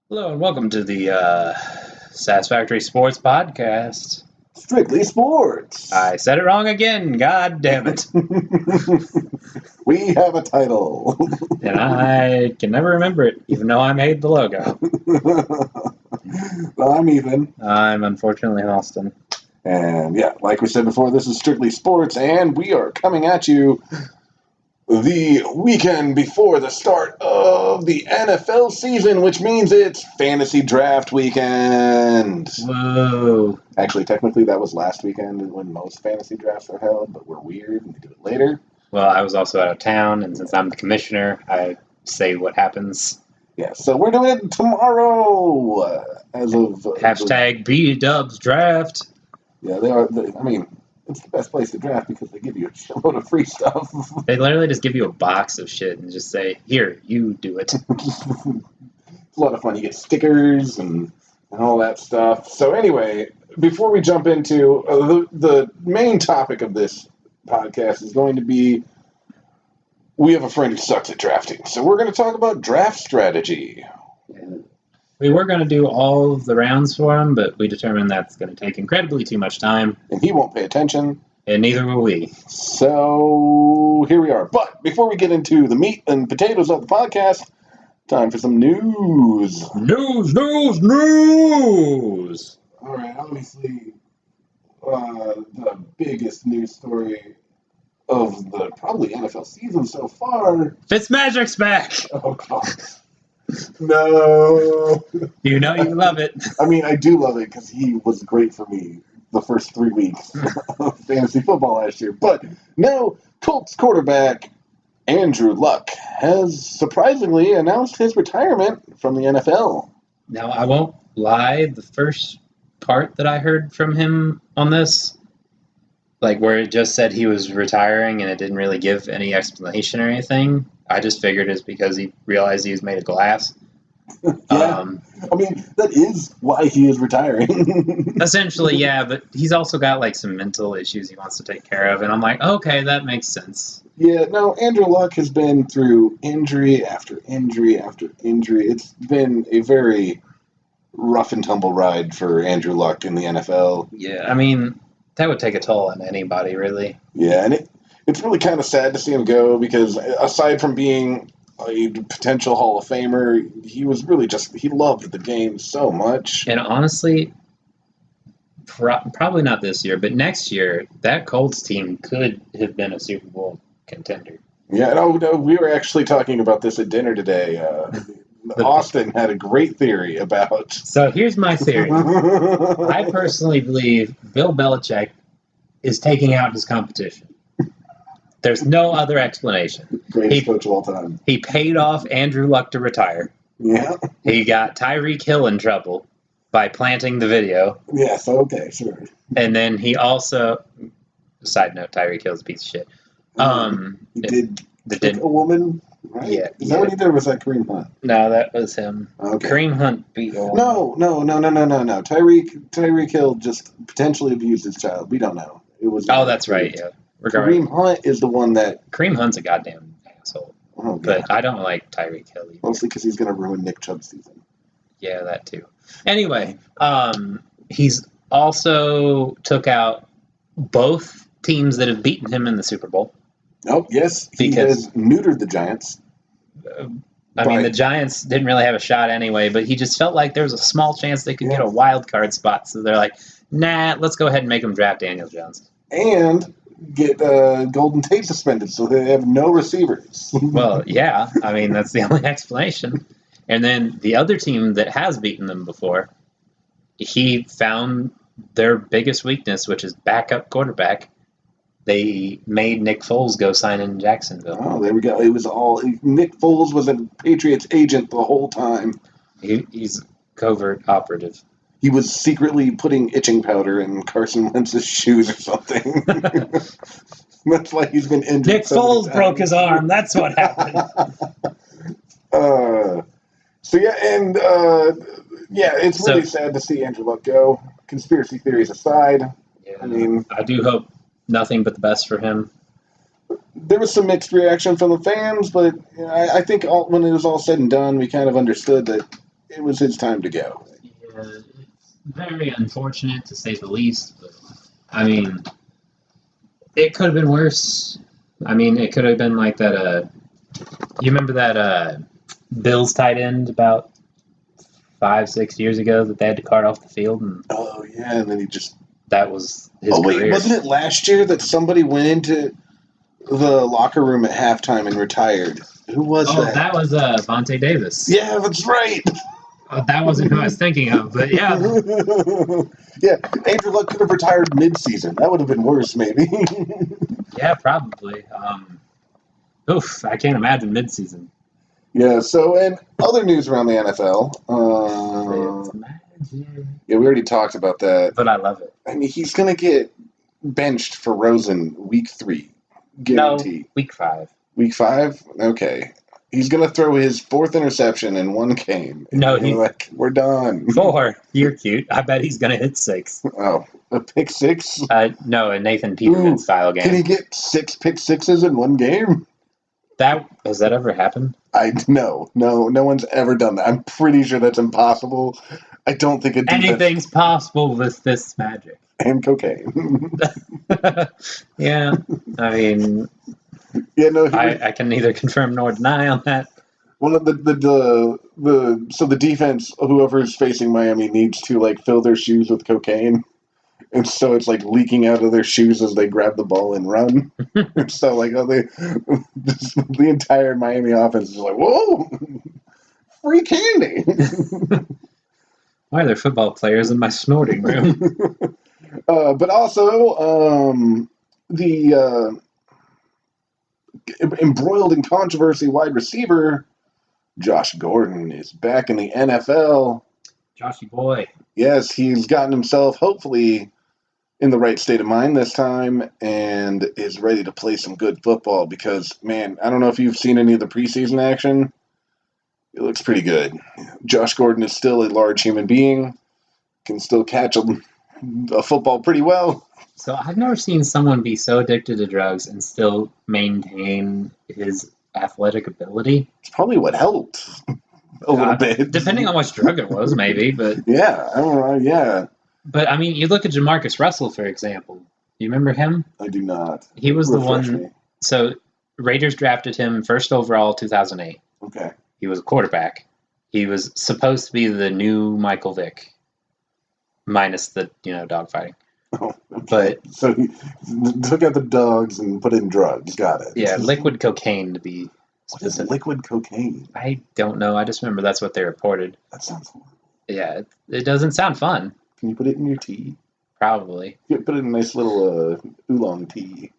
Hello and welcome to the Satisfactory Sports Podcast. Strictly sports. I said it wrong again. God damn it! We have a title. And I can never remember it, even though I made the logo. Well, I'm Ethan. I'm unfortunately Austin. And yeah, like we said before, this is Strictly Sports, and we are coming at you the weekend before the start of the NFL season, which means it's fantasy draft weekend. Whoa! Actually, technically, that was last weekend when most fantasy drafts are held, but we're weird and we do it later. Well, I was also out of town, and since I'm the commissioner, I say what happens. Yeah, so we're doing it tomorrow. As of Hashtag B-Dubs Draft. Yeah, they are. I mean, it's the best place to draft because they give you a shitload of free stuff. They literally just give you a box of shit and just say, "Here, you do it." It's a lot of fun. You get stickers and all that stuff. So anyway, before we jump into the main topic of this podcast is going to be, we have a friend who sucks at drafting. So we're going to talk about draft strategy. We were going to do all of the rounds for him, but we determined that's going to take incredibly too much time. And he won't pay attention. And neither will we. So here we are. But before we get into the meat and potatoes of the podcast, time for some news. News! All right, obviously, the biggest news story of the probably NFL season so far. Fitzmagic's back! Oh, God. No. You know you love it. I mean, I do love it because he was great for me the first 3 weeks of fantasy football last year. But no, Colts quarterback Andrew Luck has surprisingly announced his retirement from the NFL. Now, I won't lie, the first part that I heard from him on this, like where it just said he was retiring and it didn't really give any explanation or anything, I just figured it's because he realized he was made of glass. Yeah. I mean, that is why he is retiring. Essentially, yeah, but he's also got like some mental issues he wants to take care of, and I'm like, okay, that makes sense. Yeah, no, Andrew Luck has been through injury after injury after injury. It's been a very rough and tumble ride for Andrew Luck in the NFL. Yeah, I mean, that would take a toll on anybody, really. Yeah, and it's really kind of sad to see him go because aside from being a potential Hall of Famer, he was really he loved the game so much. And honestly, probably not this year, but next year, that Colts team could have been a Super Bowl contender. Yeah, no, we were actually talking about this at dinner today. Austin had a great theory about... So here's my theory. I personally believe Bill Belichick is taking out his competition. There's no other explanation. Greatest coach of all time. He paid off Andrew Luck to retire. Yeah. He got Tyreek Hill in trouble by planting the video. Yes, okay, sure. And then he also... Side note, Tyreek Hill's a piece of shit. He did a woman, right? Yeah. Is that what he did, or was that Kareem Hunt? No, that was him. Okay. Kareem Hunt beat a woman. No. Tyreek Hill just potentially abused his child. We don't know. It was. Oh, that's right, yeah. Kareem Hunt is the one that... Kareem Hunt's a goddamn asshole. Oh, God. But I don't like Tyreek Hill either. Mostly because he's going to ruin Nick Chubb's season. Yeah, that too. Anyway, he's also took out both teams that have beaten him in the Super Bowl. Oh, yes. He has neutered the Giants. I mean, the Giants didn't really have a shot anyway, but he just felt like there was a small chance they could get a wild card spot. So they're like, nah, let's go ahead and make him draft Daniel Jones. And get Golden Tate suspended so they have no receivers. Well, yeah. I mean, that's the only explanation. And then the other team that has beaten them before, he found their biggest weakness, which is backup quarterback. They made Nick Foles go sign in Jacksonville. Oh, there we go. It was all... Nick Foles was a Patriots agent the whole time. He's covert operative. He was secretly putting itching powder in Carson Wentz's shoes or something. That's why he's been injured. Nick Foles broke his arm. That's what happened. It's really sad to see Andrew Luck go. Conspiracy theories aside. Yeah, I mean, I do hope nothing but the best for him. There was some mixed reaction from the fans, but I think when it was all said and done, we kind of understood that it was his time to go. Yeah, it's very unfortunate to say the least, but I mean, it could have been worse. I mean, it could have been like that. You remember that Bills tight end about 5-6 years ago that they had to cart off the field, and Oh yeah, and then he just. that was his Oh wait, career. wasn't it last year that somebody went into the locker room at halftime and retired? Who was Oh, that? that was Vontae Davis. Yeah, that's right. That wasn't who I was thinking of, but yeah. Yeah, Andrew Luck could have retired mid-season. That would have been worse, maybe. Yeah, probably. Oof, I can't imagine midseason. Yeah, so, and other news around the NFL. It's magic. Yeah, we already talked about that. But I love it. I mean, he's going to get benched for Rosen week 3. Guarantee. No, week 5. Week 5? Okay. He's going to throw his 4th interception in one game. No, we're done. 4. You're cute. I bet he's going to hit 6. Oh, a pick 6? No, a Nathan Peterman style game. Can he get 6 pick 6s in one game? Has that ever happened? No one's ever done that. I'm pretty sure that's impossible. I don't think anything's possible with this magic. And cocaine. Yeah, I mean, yeah, no. I can neither confirm nor deny on that. Well, so the defense, whoever is facing Miami, needs to like fill their shoes with cocaine, and so it's like leaking out of their shoes as they grab the ball and run. So like, the entire Miami offense is like, whoa, free candy. Why are there football players in my snorting room? But also, the embroiled in controversy wide receiver Josh Gordon is back in the NFL. Joshy boy. Yes, he's gotten himself, hopefully, in the right state of mind this time and is ready to play some good football because, man, I don't know if you've seen any of the preseason action. It looks pretty good. Josh Gordon is still a large human being, can still catch a football pretty well. So I've never seen someone be so addicted to drugs and still maintain his athletic ability. It's probably what helped a little bit. Depending on which drug it was, maybe, but... Yeah, I don't know, yeah. But, I mean, you look at Jamarcus Russell, for example. You remember him? I do not. He was the one... Me. So, Raiders drafted him first overall 2008. Okay. He was a quarterback. He was supposed to be the new Michael Vick, minus the, dogfighting. Oh, okay. But so he took out the dogs and put in drugs. Got it. Yeah, liquid cocaine to be specific. What is liquid cocaine? I don't know. I just remember that's what they reported. That sounds horrible. Yeah, it doesn't sound fun. Can you put it in your tea? Probably. You put it in a nice little oolong tea.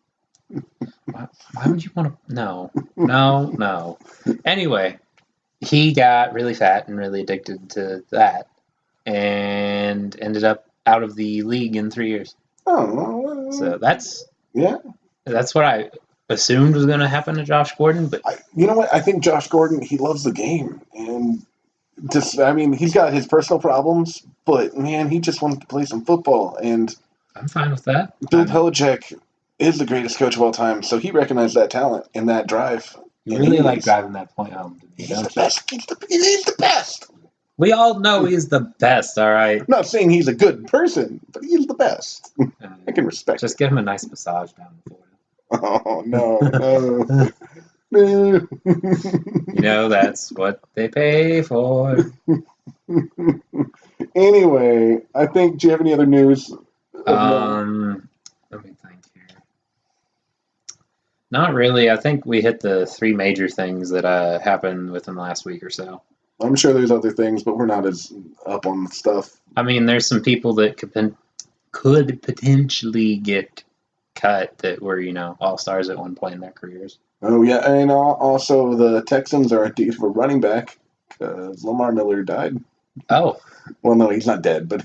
Why would you want to? No. Anyway, he got really fat and really addicted to that, and ended up out of the league in 3 years. Oh, so that's what I assumed was going to happen to Josh Gordon. But you know what? I think Josh Gordon, he loves the game, and he's got his personal problems, but man, he just wanted to play some football, and I'm fine with that. Bill Belichick is the greatest coach of all time, so he recognized that talent and that drive. You really like driving that point home. He's the best. He's the best. We all know he's the best, all right? I'm not saying he's a good person, but he's the best. I can respect Just give him a nice massage down in Florida. Oh, no. No. That's what they pay for. Anyway, I think, do you have any other news? Let me think here. Not really. I think we hit the 3 major things that happened within the last week or so. I'm sure there's other things, but we're not as up on the stuff. I mean, there's some people that could potentially get cut that were, all-stars at one point in their careers. Oh, yeah, and also the Texans are in need of a running back because Lamar Miller died. Oh. Well, no, he's not dead, but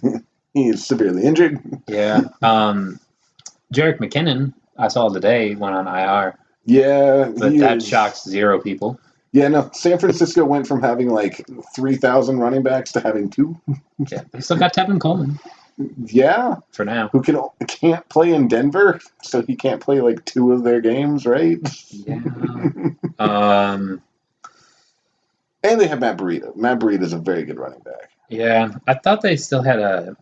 he is severely injured. Yeah. Jerick McKinnon, I saw today, went on IR. Yeah. But that shocked 0 people. Yeah, no, San Francisco went from having like 3,000 running backs to having 2. Yeah, they still got Tevin Coleman. Yeah. For now. Who can't play in Denver, so he can't play like 2 of their games, right? Yeah. And they have Matt Breida. Matt Breida is a very good running back. Yeah, I thought they still had a.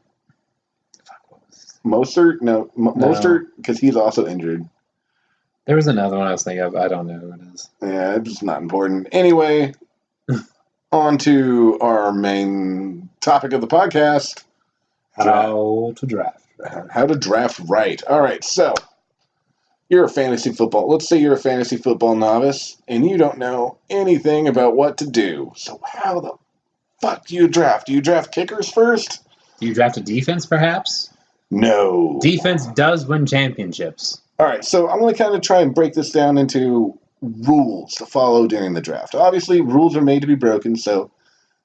Fuck, what was his- Mostert? No. No. Mostert, because he's also injured. There was another one I was thinking of. I don't know who it is. Yeah, it's just not important. Anyway, on to our main topic of the podcast. How to draft. How to draft right. All right, so you're a fantasy football. Let's say you're a fantasy football novice and you don't know anything about what to do. So how the fuck do you draft? Do you draft kickers first? Do you draft a defense, perhaps? No. Defense does win championships. All right, so I'm going to kind of try and break this down into rules to follow during the draft. Obviously, rules are made to be broken, so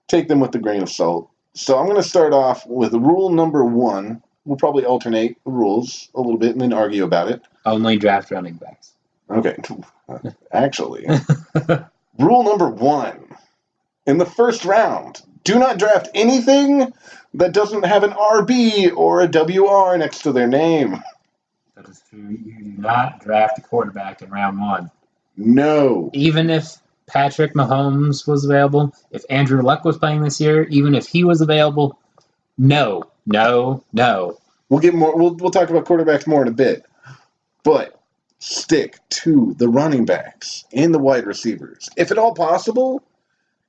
take them with a grain of salt. So I'm going to start off with rule number 1. We'll probably alternate rules a little bit and then argue about it. Only draft running backs. Okay, actually. Rule number 1. In the first round, do not draft anything that doesn't have an RB or a WR next to their name. That is true. You do not draft a quarterback in round 1. No. Even if Patrick Mahomes was available, if Andrew Luck was playing this year, even if he was available, no. We'll get more. We'll talk about quarterbacks more in a bit, but stick to the running backs and the wide receivers. If at all possible,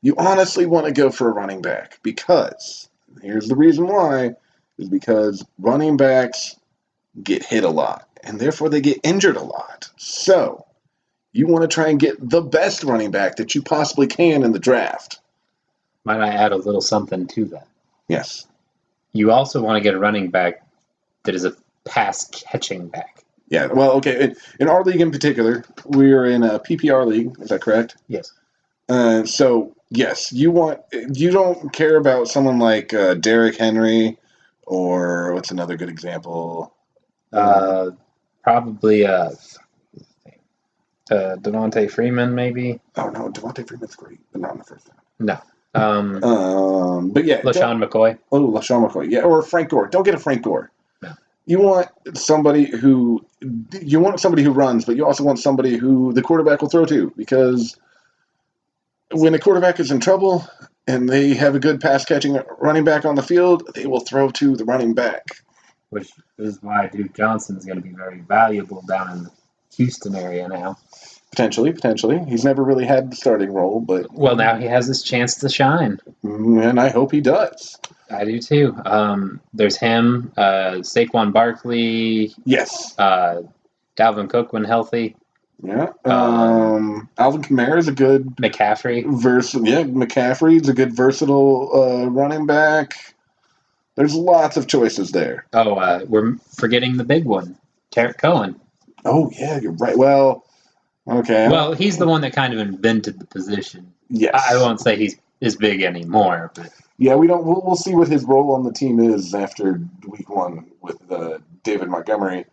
you honestly want to go for a running back because here's the reason why: is because running backs get hit a lot and therefore they get injured a lot. So you want to try and get the best running back that you possibly can in the draft. Might I add a little something to that? Yes. You also want to get a running back that is a pass-catching back. Yeah, well, okay. In our league in particular, we're in a PPR league. Is that correct? Yes. So, yes, you don't care about someone like Derrick Henry or what's another good example? Probably Devontae Freeman, maybe. Oh, no, Devontae Freeman's great, but not in the first round. No. But yeah. LaShawn McCoy. Oh, LaShawn McCoy. Yeah, or Frank Gore. Don't get a Frank Gore. No. You want somebody who runs, but you also want somebody who the quarterback will throw to, because when a quarterback is in trouble and they have a good pass-catching running back on the field, they will throw to the running back. Which is why Duke Johnson is going to be very valuable down in the Houston area now. Potentially. He's never really had the starting role, but... Well, now he has his chance to shine. And I hope he does. I do too. There's him, Saquon Barkley. Yes. Dalvin Cook when healthy. Yeah. Alvin Kamara is a good... McCaffrey. McCaffrey's a good versatile running back. There's lots of choices there. Oh, we're forgetting the big one, Tarek Cohen. Oh, yeah, you're right. Well, okay. Well, he's the one that kind of invented the position. Yes. I won't say he's big anymore, but yeah, we'll see what his role on the team is after week 1 with David Montgomery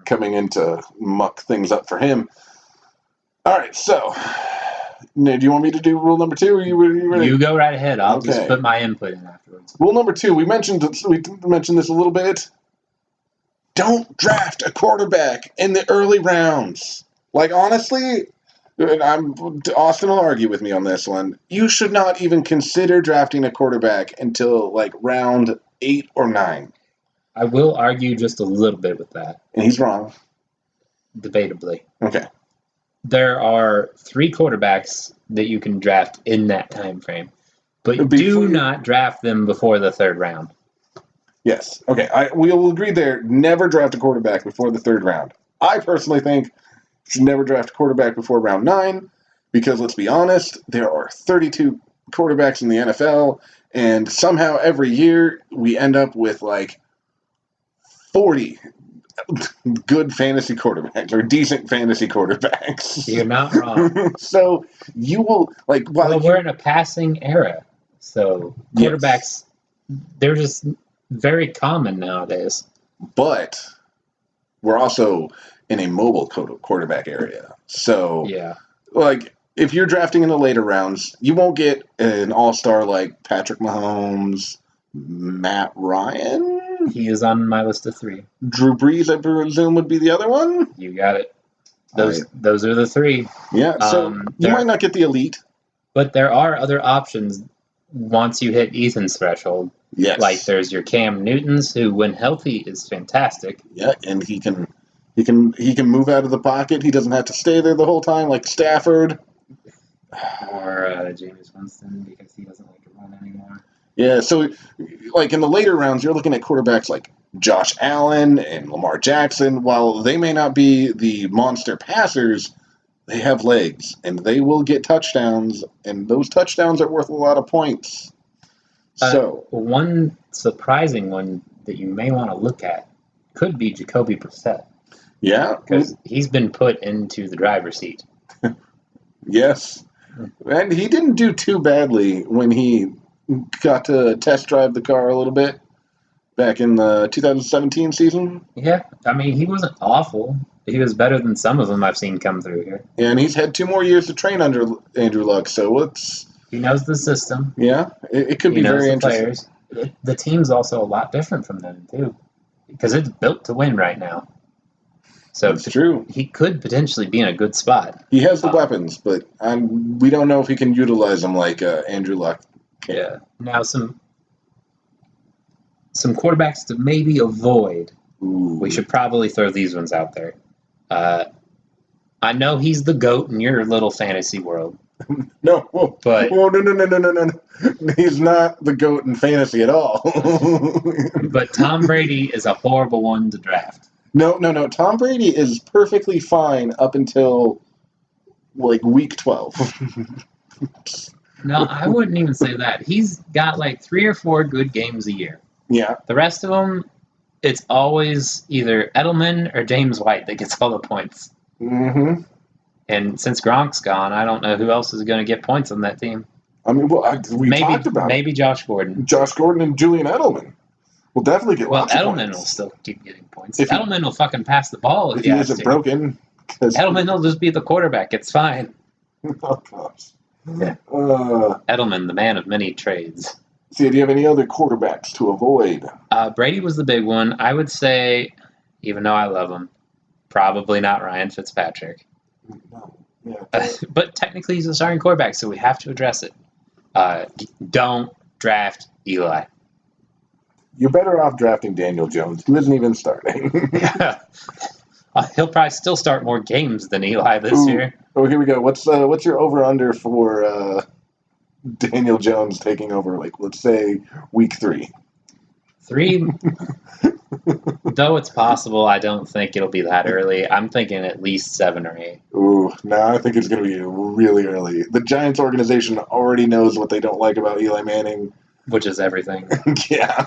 coming in to muck things up for him. All right, so do you want me to do rule number 2? Or you ready? You go right ahead. I'll just put my input in afterwards. Rule number 2, we mentioned this a little bit. Don't draft a quarterback in the early rounds. Like, honestly, and Austin will argue with me on this one, you should not even consider drafting a quarterback until, like, round 8 or 9. I will argue just a little bit with that. And he's wrong. Debatably. Okay. There are 3 quarterbacks that you can draft in that time frame, but do not draft them before the 3rd round. Yes. Okay. We will agree there. Never draft a quarterback before the 3rd round. I personally think you should never draft a quarterback before round 9 because, let's be honest, there are 32 quarterbacks in the NFL, and somehow every year we end up with like 40 good fantasy quarterbacks or decent fantasy quarterbacks. You're not wrong. So you will like. Well, we're in a passing era, so quarterbacks they're just very common nowadays. But we're also in a mobile quarterback area. So, like, if you're drafting in the later rounds, you won't get an all-star like Patrick Mahomes, Matt Ryan. He is on my list of 3. Drew Brees, I presume, would be the other one. You got it. Those are the 3. Yeah, so you might not get the elite. But there are other options once you hit Ethan's threshold. Yes. Like there's your Cam Newtons, who when healthy is fantastic. Yeah, and he can move out of the pocket. He doesn't have to stay there the whole time like Stafford. Or Jameis Winston, because he doesn't like to run anymore. Yeah, so like in the later rounds, you're looking at quarterbacks like Josh Allen and Lamar Jackson. While they may not be the monster passers, they have legs, and they will get touchdowns, and those touchdowns are worth a lot of points. So one surprising one that you may want to look at could be Jacoby Brissett. Yeah. Because he's been put into the driver's seat. Yes. And he didn't do too badly when he got to test drive the car a little bit back in the 2017 season. Yeah, I mean, he wasn't awful. He was better than some of them I've seen come through here. And he's had 2 more years to train under Andrew Luck, so he knows the system. Yeah, it could be very interesting. Players. The team's also a lot different from them, too, because it's built to win right now. So it's true. He could potentially be in a good spot. He has the weapons, but we don't know if he can utilize them like Andrew Luck can. Yeah. Now, some quarterbacks to maybe avoid. Ooh. We should probably throw these ones out there. I know he's the GOAT in your little fantasy world. No, but no. He's not the GOAT in fantasy at all. But Tom Brady is a horrible one to draft. No. Tom Brady is perfectly fine up until like week 12. No, I wouldn't even say that. He's got like 3 or 4 good games a year. Yeah. The rest of them, it's always either Edelman or James White that gets all the points. Mm-hmm. And since Gronk's gone, I don't know who else is going to get points on that team. I mean, we talked about maybe Josh Gordon. Josh Gordon and Julian Edelman will definitely get lots of points. Well, Edelman will still keep getting points. Edelman will fucking pass the ball if he isn't broken. Edelman will just be the quarterback. It's fine. Oh, gosh. Yeah. Edelman, the man of many trades. See, do you have any other quarterbacks to avoid? Brady was the big one. I would say, even though I love him, probably not Ryan Fitzpatrick. No. Yeah. But technically he's a starting quarterback, so we have to address it. Don't draft Eli. You're better off drafting Daniel Jones, who isn't even starting. He'll probably still start more games than Eli this year. Oh, here we go. What's your over-under for Daniel Jones taking over, like, let's say, week 3? 3? Though it's possible, I don't think it'll be that early. I'm thinking at least 7 or 8. Ooh, no, I think it's going to be really early. The Giants organization already knows what they don't like about Eli Manning. Which is everything. Yeah.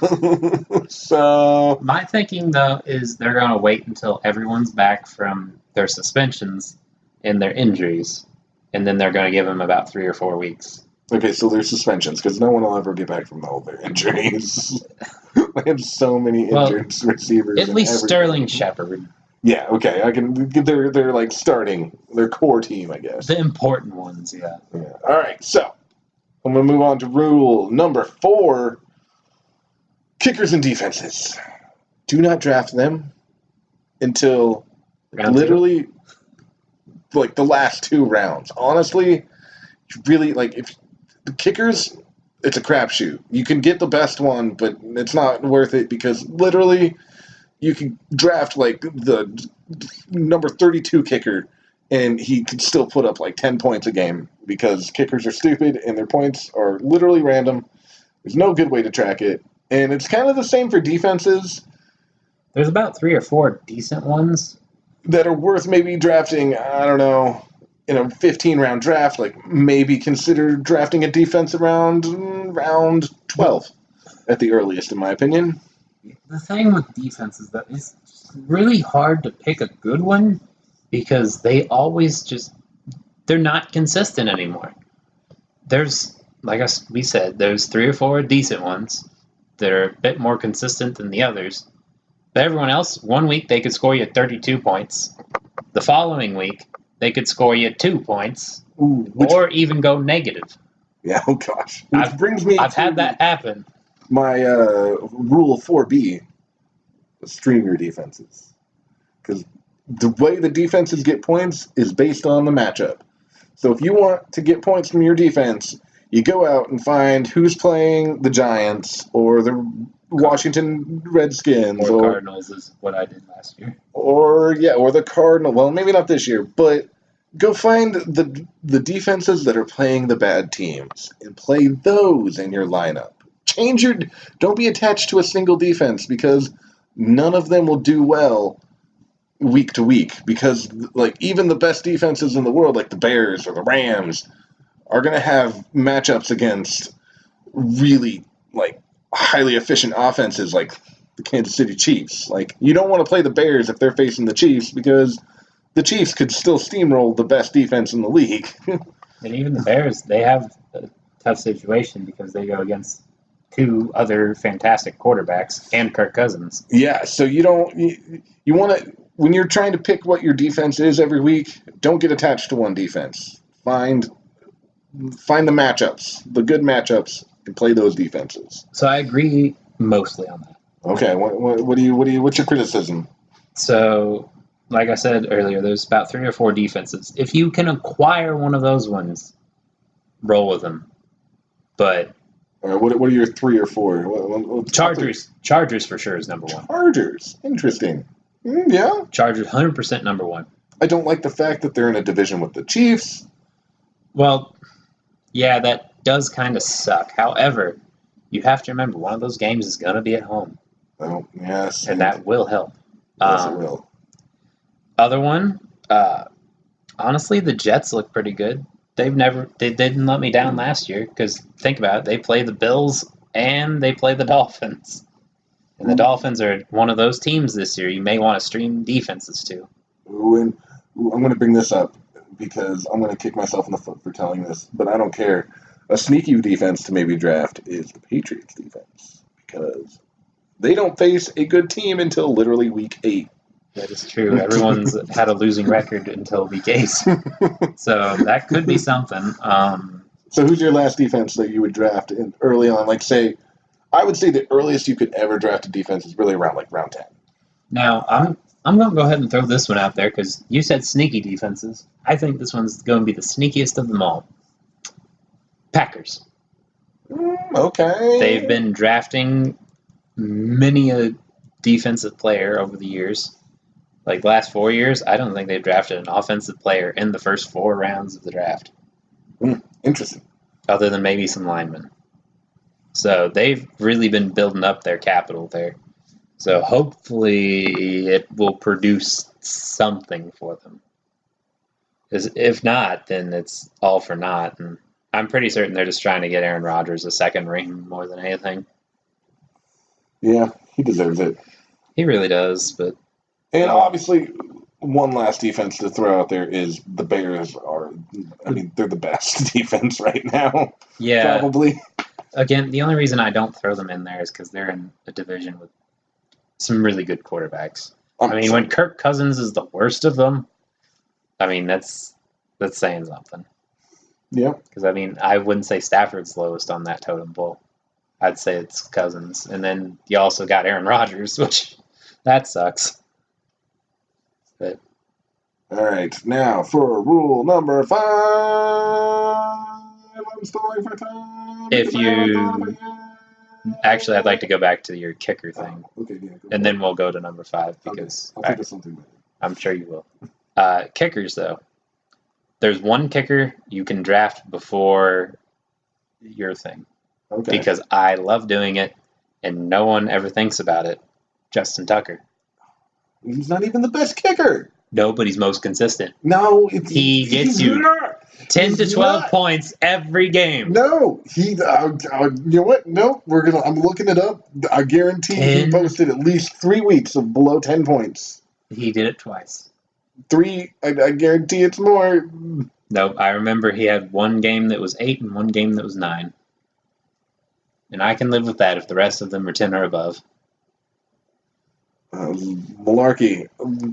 So my thinking, though, is they're going to wait until everyone's back from their suspensions and their injuries, and then they're going to give them about 3 or 4 weeks. Okay, so there's suspensions, because no one will ever get back from all their injuries. They have so many injured receivers. At least Sterling Shepard. Yeah, okay. They're like starting their core team, I guess. The important ones, yeah. All right, so I'm going to move on to rule number 4. Kickers and defenses. Do not draft them until literally like the last 2 rounds. Honestly, really, like, if the kickers, it's a crapshoot. You can get the best one, but it's not worth it because literally you can draft like the number 32 kicker and he could still put up like 10 points a game because kickers are stupid and their points are literally random. There's no good way to track it. And it's kind of the same for defenses. There's about 3 or 4 decent ones that are worth maybe drafting, I don't know, in a 15-round draft, like maybe consider drafting a defense around round 12 at the earliest, in my opinion. The thing with defense is that it's really hard to pick a good one because they always they're not consistent anymore. There's, like we said, there's 3 or 4 decent ones that are a bit more consistent than the others. But everyone else, 1 week they could score you 32 points. The following week, they could score you 2 points, or even go negative. Yeah, oh gosh. Which brings me I've had that happen. My rule 4B, stream your defenses. Because the way the defenses get points is based on the matchup. So if you want to get points from your defense, you go out and find who's playing the Giants or the Washington Redskins or Cardinals is what I did last year. or the Cardinal. Well, maybe not this year, but go find the defenses that are playing the bad teams and play those in your lineup. Don't be attached to a single defense because none of them will do well week to week because like even the best defenses in the world like the Bears or the Rams are going to have matchups against really like highly efficient offenses like the Kansas City Chiefs. Like you don't want to play the Bears if they're facing the Chiefs because the Chiefs could still steamroll the best defense in the league. And even the Bears, they have a tough situation because they go against two other fantastic quarterbacks and Kirk Cousins. Yeah, so you want to when you're trying to pick what your defense is every week, don't get attached to one defense. Find the matchups, the good matchups, and play those defenses. So I agree mostly on that. Okay, what's your criticism? So, like I said earlier, there's about 3 or 4 defenses. If you can acquire one of those ones, roll with them. But All right, what are your 3 or 4? Chargers for sure is number 1. Chargers, interesting. Yeah, Chargers 100% number 1. I don't like the fact that they're in a division with the Chiefs. Well, yeah, that does kind of suck. However, you have to remember one of those games is going to be at home. Oh, yes. And that will help. Yes, it will. Other one, honestly, the Jets look pretty good. They didn't let me down last year because think about it, they play the Bills and they play the Dolphins. And the Dolphins are one of those teams this year you may want to stream defenses to. And I'm going to bring this up because I'm going to kick myself in the foot for telling this, but I don't care. A sneaky defense to maybe draft is the Patriots defense because they don't face a good team until literally week 8. That is true. Everyone's had a losing record until week 8. So that could be something. So who's your last defense that you would draft early on? Like, say, I would say the earliest you could ever draft a defense is really around like round 10. Now, I'm going to go ahead and throw this one out there because you said sneaky defenses. I think this one's going to be the sneakiest of them all. Packers. Okay. They've been drafting many a defensive player over the years. Like the last 4 years, I don't think they've drafted an offensive player in the first 4 rounds of the draft. Interesting. Other than maybe some linemen. So they've really been building up their capital there. So hopefully it will produce something for them. Because if not, then it's all for naught. And I'm pretty certain they're just trying to get Aaron Rodgers a second ring more than anything. Yeah, he deserves it. He really does, but... And obviously, one last defense to throw out there is the Bears they're the best defense right now. Yeah. Probably. Again, the only reason I don't throw them in there is because they're in a division with some really good quarterbacks. When Kirk Cousins is the worst of them, that's saying something. Yeah. Because, I wouldn't say Stafford's lowest on that totem pole. I'd say it's Cousins. And then you also got Aaron Rodgers, which, that sucks. But all right, now for rule number 5. I'm stalling for time. Actually, I'd like to go back to your kicker thing. Okay, yeah, and then we'll go to number 5 because I'll think of something better. I'm sure you will. Kickers, though. There's one kicker you can draft before your thing. Okay. Because I love doing it, and no one ever thinks about it. Justin Tucker. He's not even the best kicker. No, but he's most consistent. No, he gets you 10 to 12 points every game. No, you know what? No, I'm looking it up. I guarantee he posted at least 3 weeks of below 10 points. He did it twice. 3, I guarantee it's more. Nope, I remember he had one game that was 8 and one game that was 9. And I can live with that if the rest of them are 10 or above. Malarkey.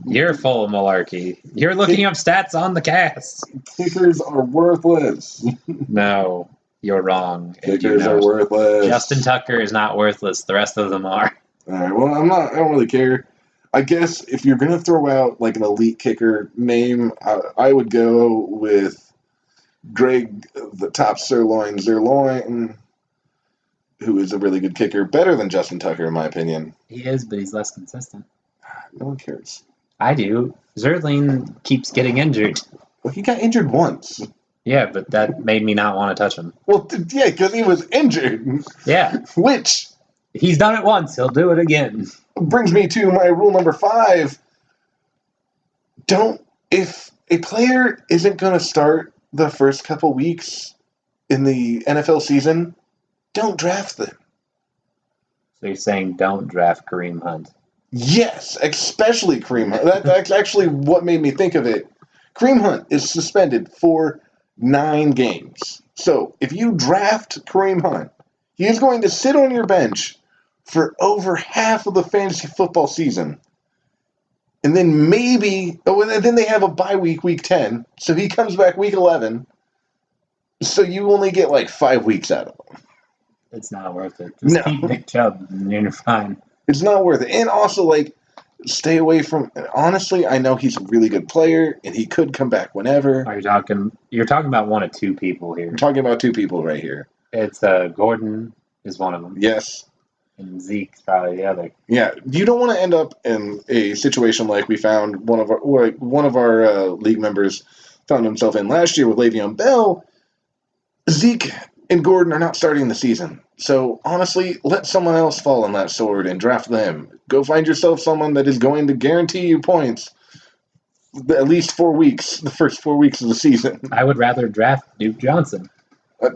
You're full of malarkey. You're looking up stats on the cast. Kickers are worthless. No, you're wrong. Kickers are worthless. Justin Tucker is not worthless. The rest of them are. All right. Well, I don't really care. I guess if you're gonna throw out like an elite kicker name, I would go with Greg, the top sirloin Zerloin, who is a really good kicker, better than Justin Tucker, in my opinion. He is, but he's less consistent. No one cares. I do. Zerline keeps getting injured. Well, he got injured once. Yeah, but that made me not want to touch him. Well, yeah, because he was injured. Yeah. Which He's done it once. He'll do it again. brings me to my rule number 5. If a player isn't going to start the first couple weeks in the NFL season, don't draft them. So you're saying don't draft Kareem Hunt. Yes, especially Kareem Hunt. That's actually what made me think of it. Kareem Hunt is suspended for 9 games. So if you draft Kareem Hunt, he is going to sit on your bench for over half of the fantasy football season. And then then they have a bye week 10. So he comes back week 11. So you only get like 5 weeks out of him. It's not worth it. Just keep Nick Chubb and you're fine. It's not worth it. And also, stay away from... Honestly, I know he's a really good player, and he could come back whenever. You're talking about one of 2 people here. I'm talking about 2 people right here. It's Gordon is one of them. Yes. And Zeke's probably the other. Yeah, you don't want to end up in a situation like we found one of our league members found himself in last year with Le'Veon Bell. Zeke and Gordon are not starting the season. So, honestly, let someone else fall on that sword and draft them. Go find yourself someone that is going to guarantee you points at least 4 weeks, the first 4 weeks of the season. I would rather draft Duke Johnson.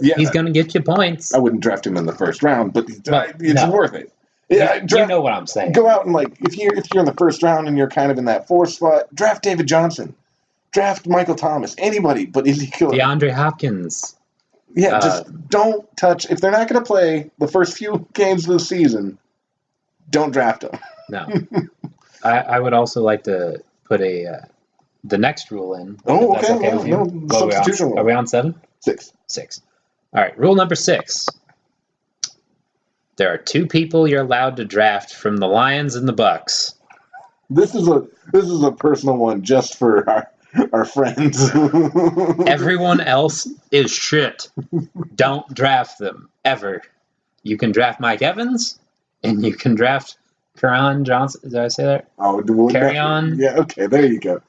Yeah, he's going to get you points. I wouldn't draft him in the first round, but it's worth it. Yeah, you know what I'm saying. Go out and, if you're in the first round and you're kind of in that 4th spot, draft David Johnson. Draft Michael Thomas. Anybody but Ezekiel. DeAndre Hopkins. Yeah, just don't touch. If they're not going to play the first few games of the season, don't draft them. No. I would also like to put the next rule in. Oh, okay. Substitution rule. Are we on 7? 6. All right. Rule number 6. There are 2 people you're allowed to draft from the Lions and the Bucks. This is a personal one just for our friends. Everyone else is shit. Don't draft them, ever. You can draft Mike Evans, and you can draft Kerryon Johnson. Did I say that? Oh, Kerryon? Yeah, okay, there you go.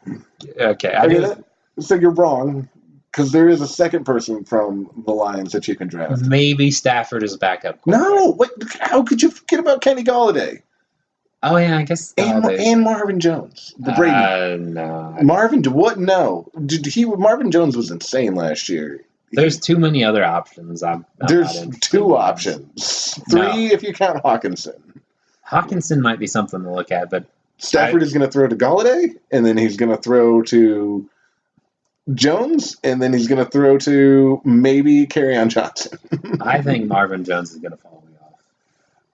Okay, so you're wrong, because there is a second person from the Lions that you can draft. Maybe Stafford is a backup. No, how could you forget about Kenny Galladay? Oh, yeah, I guess. And Marvin Jones. The Brady. No. Marvin, what? No. Marvin Jones was insane last year. There's too many other options. There's 2 options. 3 if you count Hawkinson. Hawkinson might be something to look at, but Stafford is going to throw to Galladay, and then he's going to throw to Jones, and then he's going to throw to maybe Kerryon Johnson. I think Marvin Jones is going to follow me off.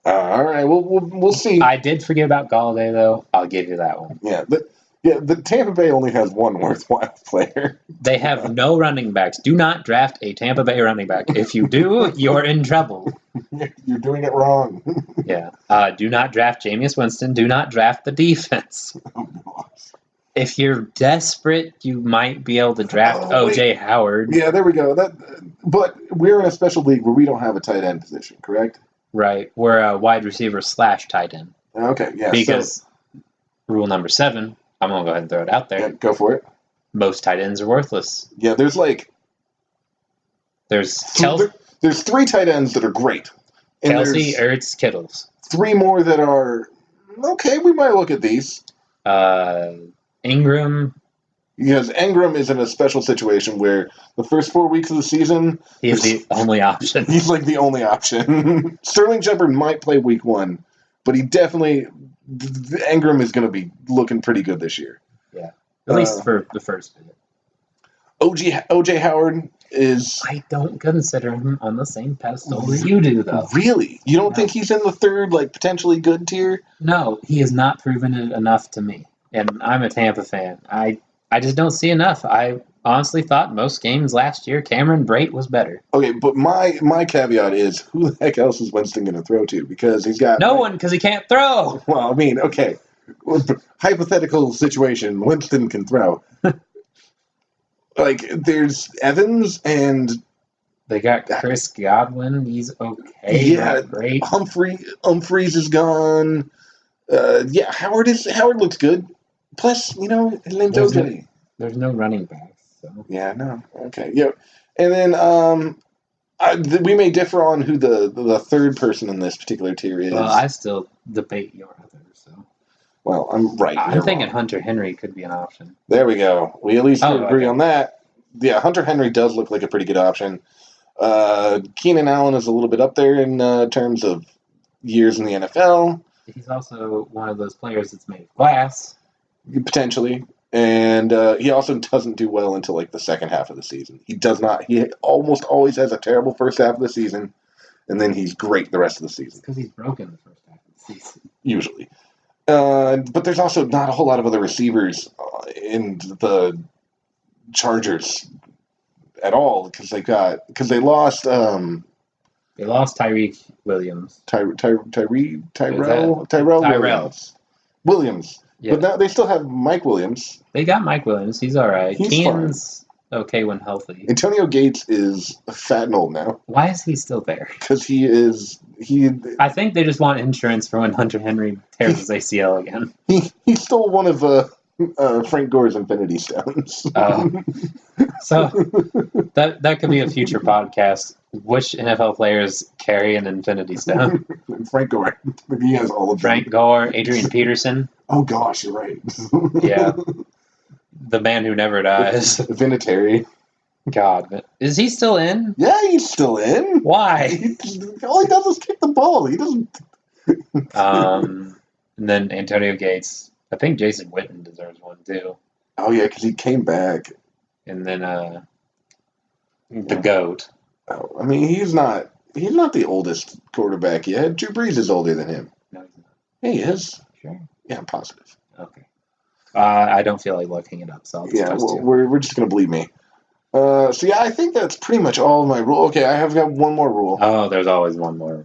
All right, we'll see. I did forget about Galladay, though. I'll give you that one. Yeah, the Tampa Bay only has one worthwhile player. They have no running backs. Do not draft a Tampa Bay running back. If you do, you're in trouble. You're doing it wrong. Yeah. Do not draft Jameis Winston. Do not draft the defense. If you're desperate, you might be able to draft O.J. Howard. Yeah, there we go. But we're in a special league where we don't have a tight end position, correct? Right. We're a wide receiver / tight end. Okay, yeah. Because rule number 7, I'm going to go ahead and throw it out there. Yeah, go for it. Most tight ends are worthless. Yeah, there's 3 tight ends that are great. And Kelsey, Ertz, Kittles. 3 more that are, okay, we might look at these. Ingram. Because Ingram is in a special situation where the first 4 weeks of the season... He's the only option. He's the only option. Sterling Shepard might play week 1, but he definitely... Ingram is going to be looking pretty good this year. Yeah. At least for the first bit. O.J. Howard is... I don't consider him on the same pedestal that you do, though. Really? You don't think he's in the 3rd, potentially good tier? No, he has not proven it enough to me. And I'm a Tampa fan. I just don't see enough. I honestly thought most games last year, Cameron Brate was better. Okay, but my caveat is, who the heck else is Winston going to throw to? Because he's got... No one, because he can't throw! Well, I mean, okay. Hypothetical situation, Winston can throw. Like, there's Evans and They got Chris Godwin. He's okay. yeah, Not great. Humphreys is gone. Yeah, Howard looks good. Plus, his name's There's OJ. There's no running backs. So. Yeah, no. Okay, yeah. And then we may differ on who the third person in this particular tier is. Well, I still debate your other. So. Well, I'm right. I'm thinking wrong. Hunter Henry could be an option. There we go. We at least agree okay. on that. Yeah, Hunter Henry does look like a pretty good option. Keenan Allen is a little bit up there in terms of years in the NFL. He's also one of those players that's made of glass. Potentially. And he also doesn't do well until like the second half of the season. He does not. He almost always has a terrible first half of the season, and then he's great the rest of the season. Because he's broken the first half of the season. Usually. But there's also not a whole lot of other receivers in the Chargers at all because they lost They lost Tyreek Williams. Tyrell Williams. Yeah. But now they still have Mike Williams. They got Mike Williams. He's all right. He's Keenan's okay when healthy. Antonio Gates is fat and old now Why is he still there? because he I think they just want insurance for when Hunter Henry tears his ACL again. he stole one of Frank Gore's Infinity Stones. So that could be a future podcast. Which NFL players carry an Infinity Stone? Frank Gore. He has all of them. Frank Gore, Adrian Peterson. Oh gosh, you're right. Yeah. The man who never dies. Vinatieri. God. Is he still in? Yeah, he's still in. Why? All he does is kick the ball. He doesn't. And then Antonio Gates. I think Jason Witten deserves one too. Oh yeah, because he came back. And then the GOAT. Oh, I mean, he's not the oldest quarterback yet. Drew Brees is older than him. No, he's not. He is. Sure. Yeah, I'm positive. Okay. I don't feel like looking it up, so I'll Yeah, we're just gonna believe me. So yeah, I think that's pretty much all of my rule. Okay, I have got one more rule. Oh, there's always one more.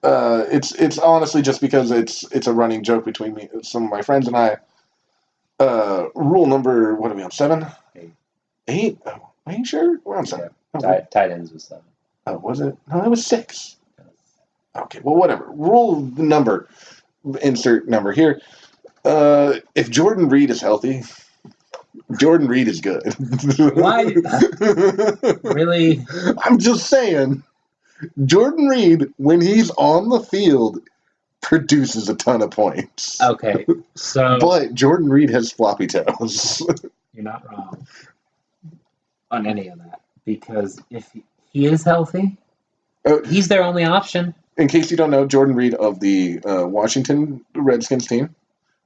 It's honestly just because it's a running joke between me, some of my friends and I. Rule number, what are we on, 7? 8? Oh, are you sure? We're on 7. Yeah. Tight ends was 7. Oh, was it? No, it was 6. Okay, well, whatever. Rule number, insert number here. If Jordan Reed is healthy, Jordan Reed is good. Why? Really? I'm just saying. Jordan Reed, when he's on the field, produces a ton of points. Okay, so But Jordan Reed has floppy toes. you're not wrong on any of that because if he is healthy, he's their only option. In case you don't know, Jordan Reed of the Washington Redskins team,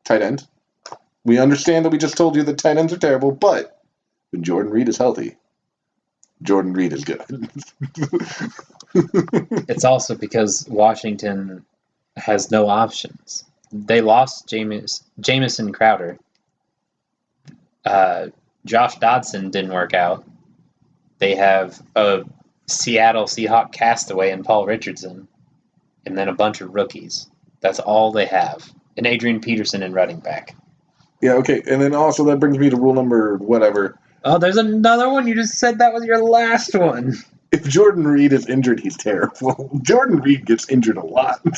tight end. We understand that we just told you that tight ends are terrible, but when Jordan Reed is healthy, Jordan Reed is good. It's also because Washington has no options. They lost Jamison Crowder. Josh Dodson didn't work out. They have a Seattle Seahawk castaway in Paul Richardson, and then a bunch of rookies. That's all they have. And Adrian Peterson in running back. Yeah, okay. And then also that brings me to rule number whatever. Oh, there's another one. You just said that was your last one. If Jordan Reed is injured, he's terrible. Jordan Reed gets injured a lot. Do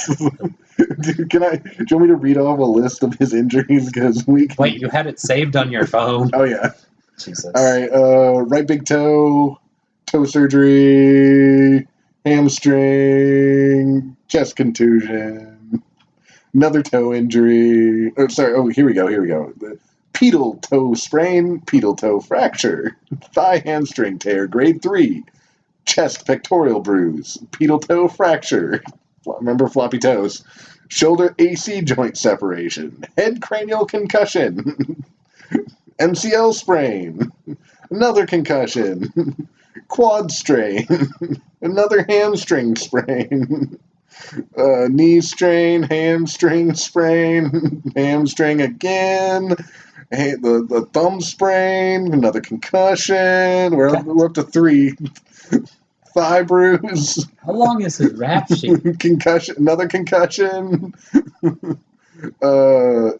you want me to read off a list of his injuries? Wait, you had it saved on your phone? Oh, yeah. Jesus. All right. Right big toe surgery, hamstring, chest contusion, another toe injury. Here we go. The pedal toe sprain, pedal toe fracture, thigh hamstring tear, grade 3. Chest pectoral bruise, pedal toe fracture, remember floppy toes, shoulder AC joint separation, head cranial concussion, MCL sprain, another concussion, quad strain, another hamstring sprain, knee strain, hamstring sprain, hamstring again, the thumb sprain, another concussion, we're up to 3. Thigh bruise. How long is his rap sheet? Concussion. Another concussion.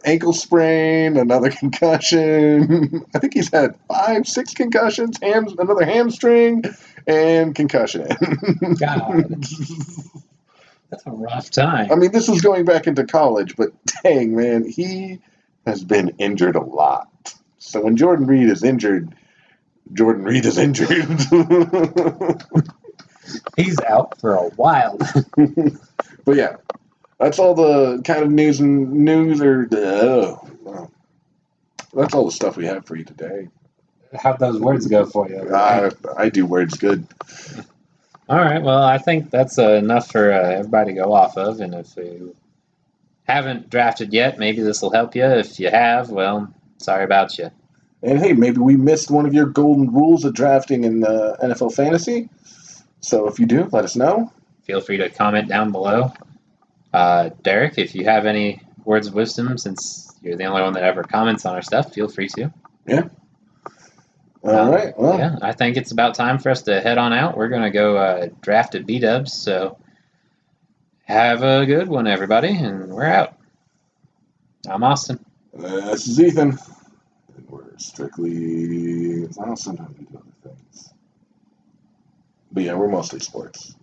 Ankle sprain, another concussion. I think he's had 5, 6 concussions, another hamstring, and concussion. God. That's a rough time. I mean, this was going back into college, but dang, man, he has been injured a lot. So when Jordan Reed is injured, Jordan Reed is injured. He's out for a while. But yeah, that's all the kind of news that's all the stuff we have for you today. How'd those words go for you? I do words good. All right. Well, I think that's enough for everybody to go off of. And if you haven't drafted yet, maybe this will help you. If you have, well, sorry about you. And hey, maybe we missed one of your golden rules of drafting in NFL fantasy. So if you do, let us know. Feel free to comment down below. Derek, if you have any words of wisdom, since you're the only one that ever comments on our stuff, feel free to. Yeah. All right. Well, yeah, I think it's about time for us to head on out. We're going to go draft at B-Dubs, so have a good one, everybody, and we're out. I'm Austin. This is Ethan. And we're strictly... Well, sometimes we do other things. But yeah, we're mostly sports.